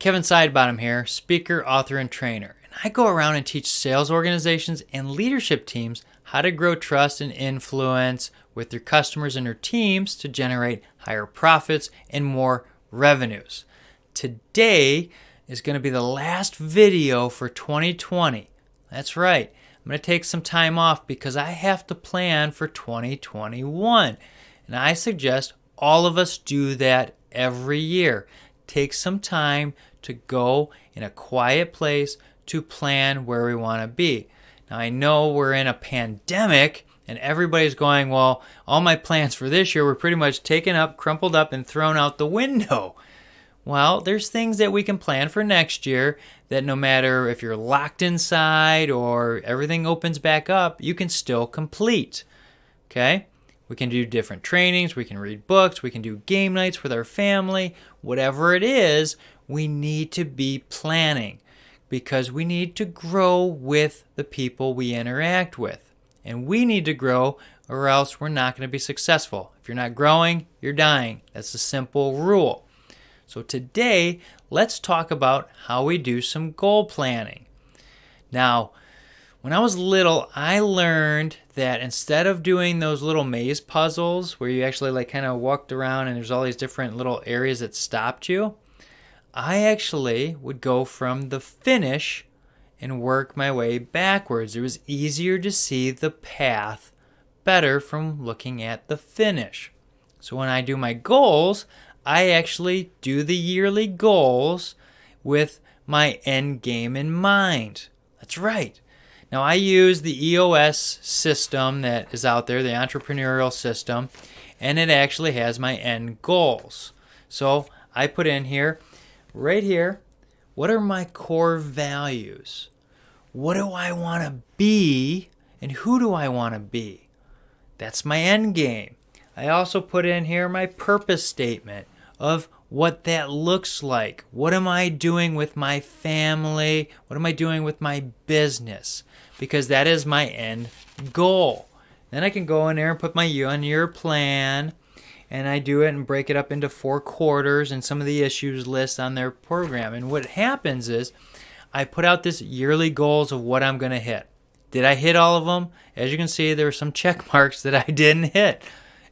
Kevin Sidebottom here, speaker, author, and trainer. And I go around and teach sales organizations and leadership teams how to grow trust and influence with their customers and their teams to generate higher profits and more revenues. Today is going to be the last video for 2020. That's right. I'm going to take some time off because I have to plan for 2021. And I suggest all of us do that every year. Take some time to go in a quiet place to plan where we want to be. Now, I know we're in a pandemic and everybody's going, well, all my plans for this year were pretty much taken up, crumpled up, and thrown out the window. Well, there's things that we can plan for next year that no matter if you're locked inside or everything opens back up, you can still complete. Okay? We can do different trainings, we can read books, we can do game nights with our family. Whatever it is, we need to be planning because we need to grow with the people we interact with. And we need to grow or else we're not going to be successful. If you're not growing, you're dying. That's a simple rule. So today, let's talk about how we do some goal planning. Now, when I was little, I learned that instead of doing those little maze puzzles where you actually kind of walked around and there's all these different little areas that stopped you, I actually would go from the finish and work my way backwards. It was easier to see the path better from looking at the finish. So when I do my goals, I actually do the yearly goals with my end game in mind. That's right. Now, I use the EOS system that is out there, the entrepreneurial system, and it actually has my end goals. So I put in here, right here, what are my core values? What do I want to be, and who do I want to be? That's my end game. I also put in here my purpose statement of what that looks like. What am I doing with my family? What am I doing with my business? Because that is my end goal. Then I can go in there and put my year plan, and I do it and break it up into 4 quarters and some of the issues list on their program. And what happens is I put out this yearly goals of what I'm going to hit. Did I hit all of them? As you can see, there are some check marks that I didn't hit.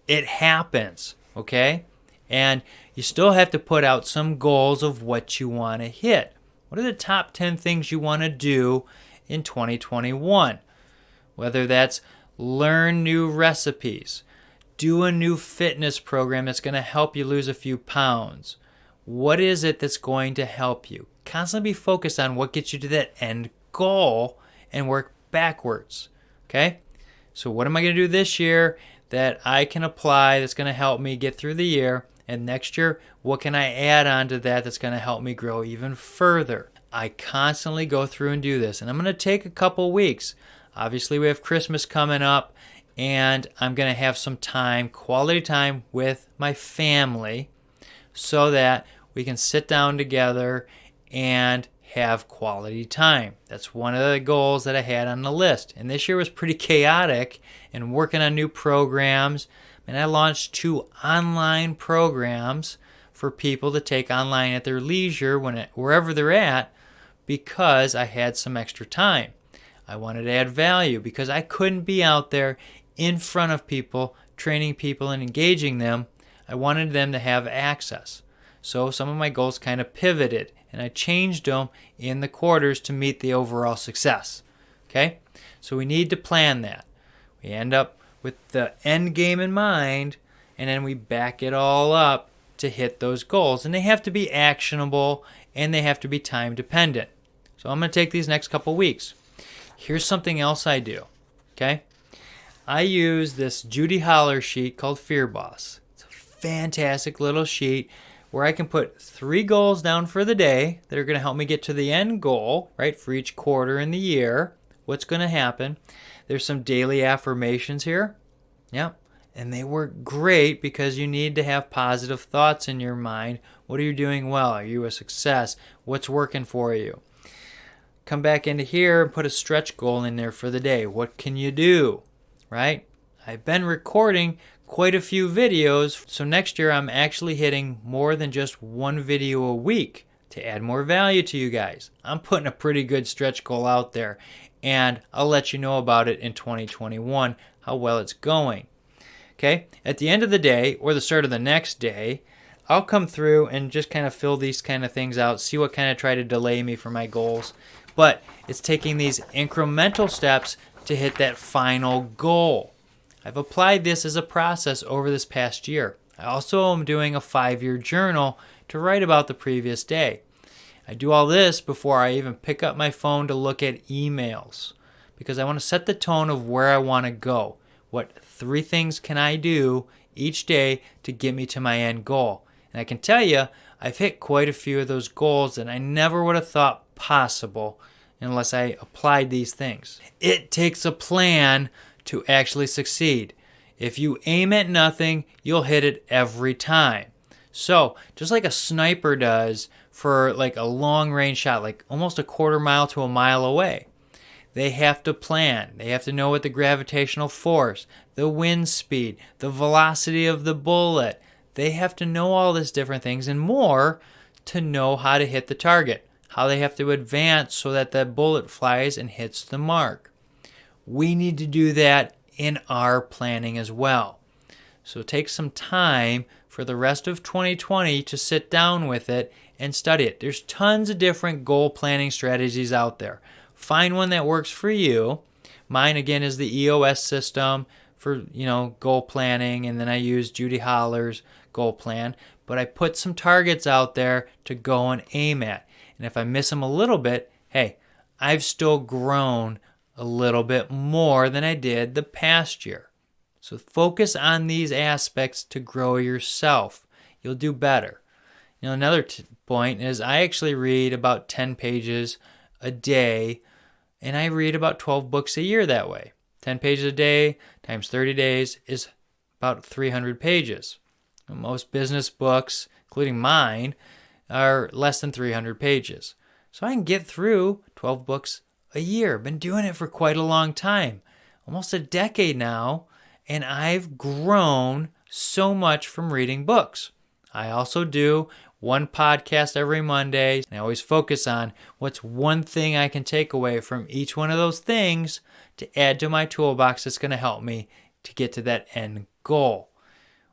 It happens, okay? And you still have to put out some goals of what you want to hit. What are the top 10 things you want to do in 2021? Whether that's learn new recipes, do a new fitness program that's going to help you lose a few pounds. What is it that's going to help you? Constantly be focused on what gets you to that end goal and work backwards. Okay? So what am I going to do this year that I can apply that's going to help me get through the year? And next year, what can I add on to that that's going to help me grow even further? I constantly go through and do this. And I'm going to take a couple weeks. Obviously, we have Christmas coming up. And I'm going to have some time, quality time with my family so that we can sit down together and have quality time. That's one of the goals that I had on the list. And this year was pretty chaotic and working on new programs. And I launched 2 online programs for people to take online at their leisure wherever they're at because I had some extra time. I wanted to add value because I couldn't be out there in front of people, training people and engaging them. I wanted them to have access. So some of my goals kind of pivoted and I changed them in the quarters to meet the overall success. Okay? So we need to plan that. We end up with the end game in mind and then we back it all up to hit those goals. And they have to be actionable and they have to be time dependent. So I'm going to take these next couple weeks. Here's something else I do. Okay? I use this Judy Holler sheet called Fear Boss. It's a fantastic little sheet where I can put 3 goals down for the day that are going to help me get to the end goal, right, for each quarter in the year. What's going to happen? There's some daily affirmations here. Yep. And they work great because you need to have positive thoughts in your mind. What are you doing well? Are you a success? What's working for you? Come back into here and put a stretch goal in there for the day. What can you do? Right? I've been recording quite a few videos, so next year I'm actually hitting more than just 1 video a week to add more value to you guys. I'm putting a pretty good stretch goal out there, and I'll let you know about it in 2021, how well it's going. Okay, at the end of the day or the start of the next day, I'll come through and just kind of fill these kind of things out, see what kind of try to delay me from my goals. But it's taking these incremental steps to hit that final goal. I've applied this as a process over this past year. I also am doing a 5-year journal to write about the previous day. I do all this before I even pick up my phone to look at emails, because I want to set the tone of where I want to go. What 3 things can I do each day to get me to my end goal? And I can tell you, I've hit quite a few of those goals that I never would have thought possible unless I applied these things. It takes a plan to actually succeed. If you aim at nothing, you'll hit it every time. So, just like a sniper does for like a long range shot, like almost a quarter mile to a mile away, they have to plan. They have to know what the gravitational force, the wind speed, the velocity of the bullet. They have to know all these different things and more to know how to hit the target, how they have to advance so that that bullet flies and hits the mark. We need to do that in our planning as well. So take some time for the rest of 2020 to sit down with it and study it. There's tons of different goal planning strategies out there. Find one that works for you. Mine, again, is the EOS system for, goal planning, and then I use Judy Holler's goal plan. But I put some targets out there to go and aim at. And if I miss them a little bit, hey, I've still grown a little bit more than I did the past year. So focus on these aspects to grow yourself. You'll do better. Another point is I actually read about 10 pages a day, and I read about 12 books a year that way. 10 pages a day times 30 days is about 300 pages. Most business books, including mine, are less than 300 pages. So I can get through 12 books a year. Been doing it for quite a long time, almost a decade now, and I've grown so much from reading books. I also do one podcast every Monday, and I always focus on what's one thing I can take away from each one of those things to add to my toolbox that's going to help me to get to that end goal.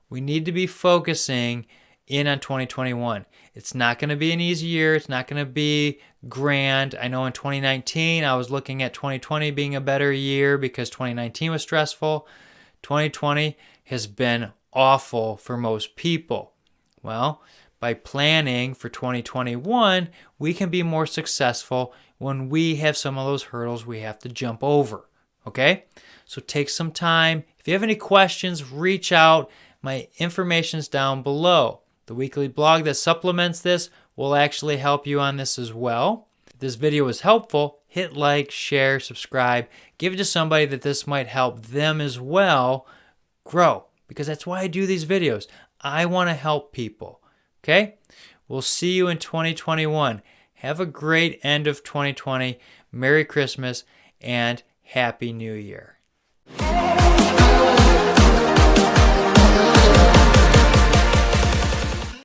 We need to be focusing in on 2021. It's not going to be an easy year. It's not going to be grand. I know in 2019, I was looking at 2020 being a better year because 2019 was stressful. 2020 has been awful for most people. Well, by planning for 2021, we can be more successful when we have some of those hurdles we have to jump over. Okay? So take some time. If you have any questions, reach out. My information's down below. The weekly blog that supplements this will actually help you on this as well. If this video was helpful, hit like, share, subscribe. Give it to somebody that this might help them as well grow, because that's why I do these videos. I want to help people. Okay? We'll see you in 2021. Have a great end of 2020. Merry Christmas and Happy New Year.